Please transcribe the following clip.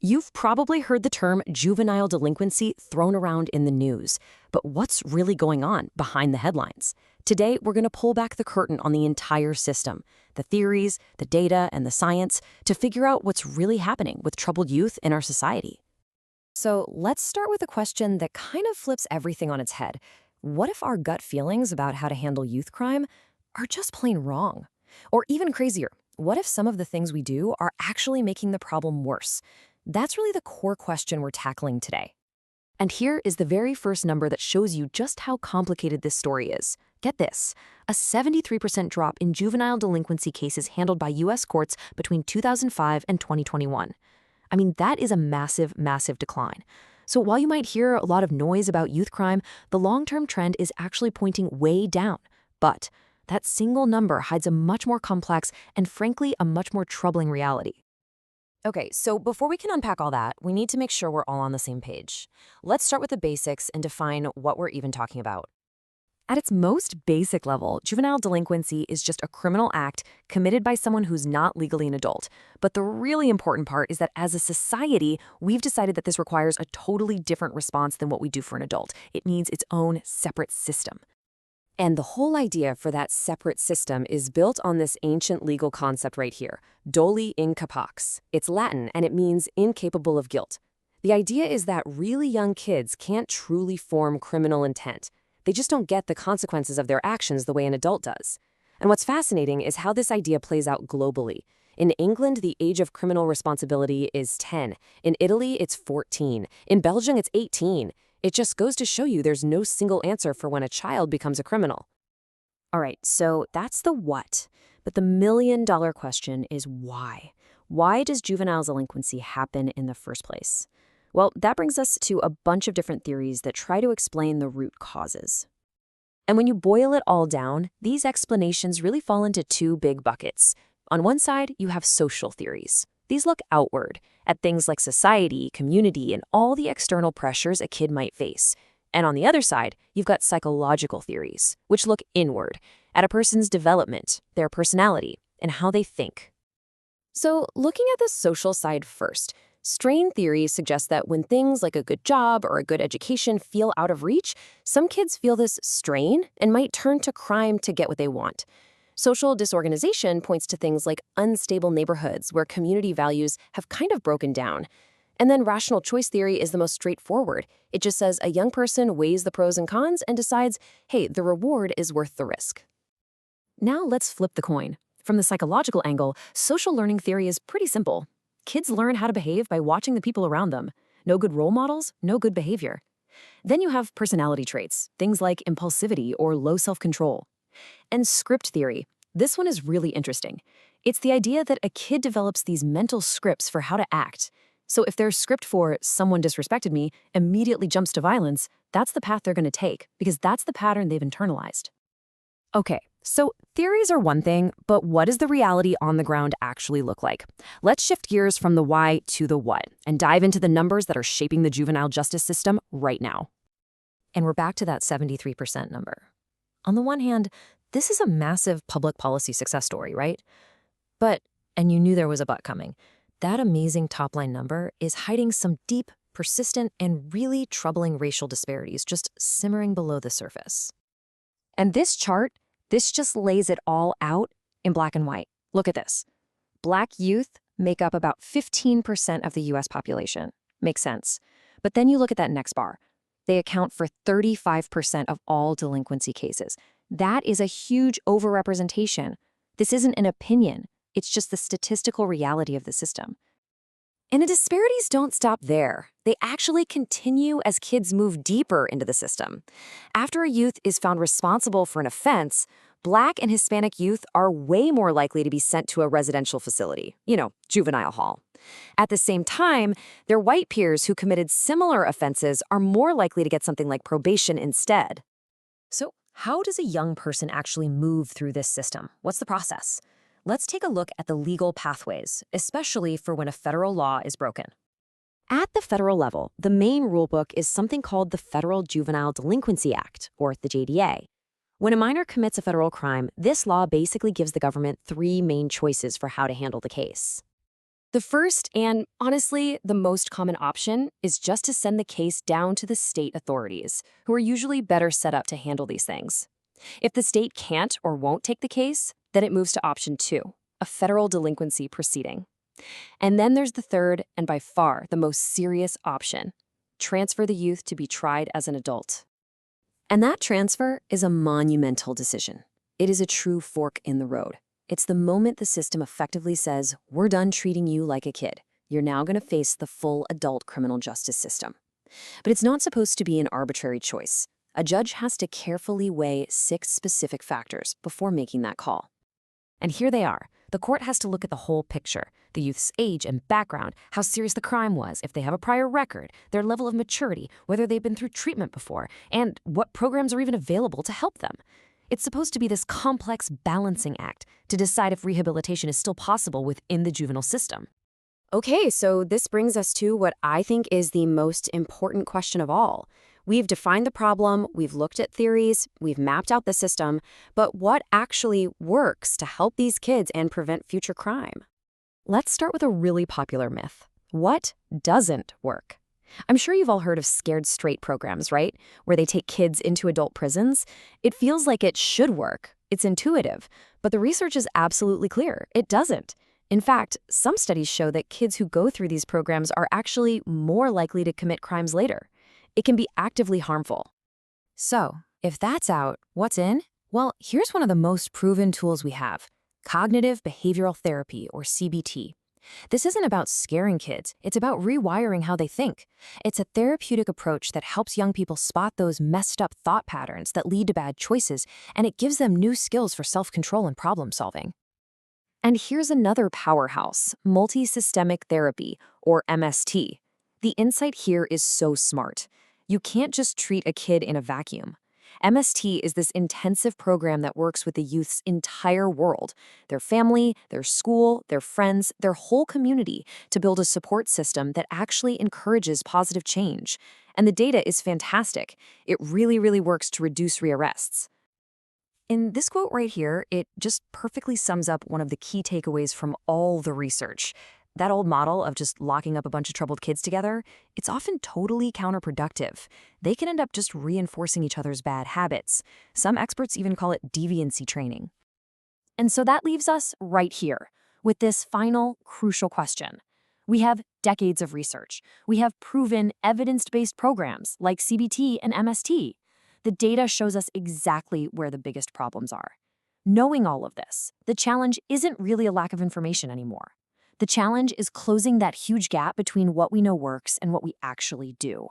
You've probably heard the term juvenile delinquency thrown around in the news, but what's really going on behind the headlines? Today, we're going to pull back the curtain on the entire system, the theories, the data, and the science to figure out what's really happening with troubled youth in our society. So let's start with a question that kind of flips everything on its head. What if our gut feelings about how to handle youth crime are just plain wrong? Or even crazier, what if some of the things we do are actually making the problem worse? That's really the core question we're tackling today. And here is the very first number that shows you just how complicated this story is. Get this, a 73% drop in juvenile delinquency cases handled by U.S. courts between 2005 and 2021. I mean, that is a massive, massive decline. So while you might hear a lot of noise about youth crime, the long-term trend is actually pointing way down. But that single number hides a much more complex and, frankly, a much more troubling reality. Okay, so before we can unpack all that, we need to make sure we're all on the same page. Let's start with the basics and define what we're even talking about. At its most basic level, juvenile delinquency is just a criminal act committed by someone who's not legally an adult. But the really important part is that as a society, we've decided that this requires a totally different response than what we do for an adult. It needs its own separate system. And the whole idea for that separate system is built on this ancient legal concept right here, doli in capax. It's Latin, and it means incapable of guilt. The idea is that really young kids can't truly form criminal intent. They just don't get the consequences of their actions the way an adult does. And what's fascinating is how this idea plays out globally. In England, the age of criminal responsibility is 10. In Italy, it's 14. In Belgium, it's 18. It just goes to show you there's no single answer for when a child becomes a criminal. All right, so that's the what. But the million-dollar question is why? Why does juvenile delinquency happen in the first place? Well, that brings us to a bunch of different theories that try to explain the root causes. And when you boil it all down, these explanations really fall into two big buckets. On one side, you have social theories. These look outward, at things like society, community, and all the external pressures a kid might face. And on the other side, you've got psychological theories, which look inward, at a person's development, their personality, and how they think. So, looking at the social side first, strain theory suggests that when things like a good job or a good education feel out of reach, some kids feel this strain and might turn to crime to get what they want. Social disorganization points to things like unstable neighborhoods where community values have kind of broken down. And then rational choice theory is the most straightforward. It just says a young person weighs the pros and cons and decides, hey, the reward is worth the risk. Now let's flip the coin. From the psychological angle, social learning theory is pretty simple. Kids learn how to behave by watching the people around them. No good role models, no good behavior. Then you have personality traits, things like impulsivity or low self-control. And script theory. This one is really interesting. It's the idea that a kid develops these mental scripts for how to act. So if their script for someone disrespected me immediately jumps to violence, that's the path they're going to take because that's the pattern they've internalized. Okay, so theories are one thing, but what does the reality on the ground actually look like? Let's shift gears from the why to the what and dive into the numbers that are shaping the juvenile justice system right now. And we're back to that 73% number. On the one hand, this is a massive public policy success story, right? But, and you knew there was a but coming, that amazing top-line number is hiding some deep, persistent, and really troubling racial disparities just simmering below the surface. And this chart, this just lays it all out in black and white. Look at this. Black youth make up about 15% of the U.S. population. Makes sense. But then you look at that next bar. They account for 35% of all delinquency cases. That is a huge overrepresentation. This isn't an opinion. It's just the statistical reality of the system. And the disparities don't stop there. They actually continue as kids move deeper into the system. After a youth is found responsible for an offense, Black and Hispanic youth are way more likely to be sent to a residential facility, juvenile hall. At the same time, their white peers who committed similar offenses are more likely to get something like probation instead. So, how does a young person actually move through this system? What's the process? Let's take a look at the legal pathways, especially for when a federal law is broken. At the federal level, the main rulebook is something called the Federal Juvenile Delinquency Act, or the JDA. When a minor commits a federal crime, this law basically gives the government three main choices for how to handle the case. The first, and honestly, the most common option, is just to send the case down to the state authorities, who are usually better set up to handle these things. If the state can't or won't take the case, then it moves to option two, a federal delinquency proceeding. And then there's the third, and by far the most serious option: transfer the youth to be tried as an adult. And that transfer is a monumental decision. It is a true fork in the road. It's the moment the system effectively says, we're done treating you like a kid. You're now going to face the full adult criminal justice system. But it's not supposed to be an arbitrary choice. A judge has to carefully weigh 6 specific factors before making that call. And here they are. The court has to look at the whole picture: the youth's age and background, how serious the crime was, if they have a prior record, their level of maturity, whether they've been through treatment before, and what programs are even available to help them. It's supposed to be this complex balancing act to decide if rehabilitation is still possible within the juvenile system. Okay, so this brings us to what I think is the most important question of all. We've defined the problem, we've looked at theories, we've mapped out the system, but what actually works to help these kids and prevent future crime? Let's start with a really popular myth. What doesn't work? I'm sure you've all heard of scared straight programs, right? Where they take kids into adult prisons. It feels like it should work. It's intuitive. But the research is absolutely clear. It doesn't. In fact, some studies show that kids who go through these programs are actually more likely to commit crimes later. It can be actively harmful. So, if that's out, what's in? Well, here's one of the most proven tools we have: cognitive behavioral therapy, or CBT. This isn't about scaring kids, it's about rewiring how they think. It's a therapeutic approach that helps young people spot those messed up thought patterns that lead to bad choices, and it gives them new skills for self-control and problem solving. And here's another powerhouse: multi-systemic therapy, or MST. The insight here is so smart. You can't just treat a kid in a vacuum. MST is this intensive program that works with the youth's entire world, their family, their school, their friends, their whole community, to build a support system that actually encourages positive change. And the data is fantastic. It really works to reduce rearrests. In this quote right here, it just perfectly sums up one of the key takeaways from all the research. That old model of just locking up a bunch of troubled kids together, it's often totally counterproductive. They can end up just reinforcing each other's bad habits. Some experts even call it deviancy training. And so that leaves us right here with this final crucial question. We have decades of research. We have proven evidence-based programs like CBT and MST. The data shows us exactly where the biggest problems are. Knowing all of this, the challenge isn't really a lack of information anymore. The challenge is closing that huge gap between what we know works and what we actually do.